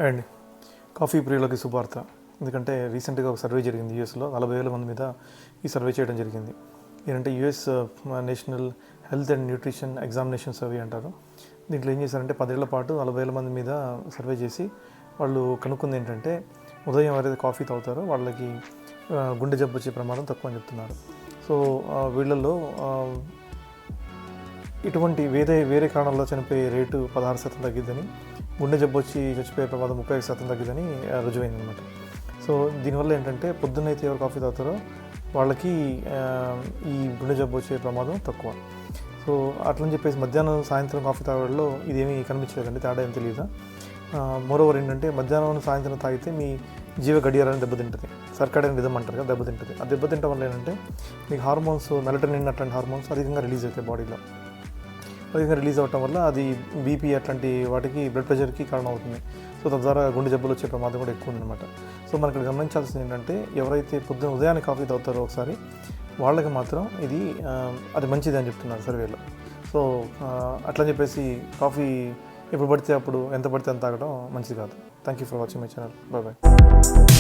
And coffee ప్రియులకి శుభార్త. ఎందుకంటే రీసెంట్గా ఒక సర్వే జరిగింది యూఎస్లో. 40,000 మంది మీద ఈ సర్వే చేయడం జరిగింది. ఏంటంటే US national health and nutrition examination survey అంటారు. దీంట్లో ఏం చేశారంటే 10 ఏళ్ల పాటు 40,000 మంది మీద సర్వే చేసి వాళ్ళు కనుక్కుంది ఏంటంటే ఉదయం ఎవరైతే కాఫీ తాగుతారో వాళ్ళకి గుండె జబ్బు వచ్చే ప్రమాదం తక్కువ అని చెప్తున్నారు. సో వీళ్ళల్లో ఇటువంటి వేరే కారణాల్లో చనిపోయే రేటు 16% తగ్గిద్దని, గుండె జబ్బు వచ్చి చచ్చిపోయే ప్రమాదం 35% తగ్గిద్దని రుజువైందనమాట. సో దీనివల్ల ఏంటంటే పొద్దున్నైతే ఎవరు కాఫీ తాగుతారో వాళ్ళకి ఈ గుండె జబ్బు వచ్చే ప్రమాదం తక్కువ. సో అట్లని చెప్పేసి మధ్యాహ్నం సాయంత్రం కాఫీ తాగడంలో ఇదేమీ కనిపించలేదండి, తేడా ఏం తెలియదా. మోరోవర్ ఏంటంటే మధ్యాహ్నం సాయంత్రం తాగితే మీ జీవ గడియారాన్ని దెబ్బతింటుంది, సర్కాడియన్ రిథమ్ అంటారు కదా, దెబ్బతింటుంది. ఆ దెబ్బతింటం వల్ల ఏంటంటే మీకు హార్మోన్స్, మెలటోనిన్ అట్లాంటి హార్మోన్స్ అధికంగా రిలీజ్ అవుతాయి బాడీలో. అధికంగా రిలీజ్ అవ్వటం వల్ల అది బీపీ అట్లాంటి వాటికి, బ్లడ్ ప్రెషర్కి కారణం అవుతుంది. సో తద్వారా గుండె జబ్బులు వచ్చే ప్రమాదం కూడా ఎక్కువ ఉందన్నమాట. సో మనకి ఇక్కడ గమనించాల్సింది ఏంటంటే ఎవరైతే ఉదయాన్నే కాఫీ తాగుతారో ఒకసారి వాళ్ళకి మాత్రం ఇది అది మంచిది అని చెప్తున్నారు సర్వేలో. సో అట్లని చెప్పేసి కాఫీ ఎప్పుడు పడితే అప్పుడు ఎంత పడితే అంత తాగడం మంచిది కాదు. Thank you for watching my channel. Bye bye.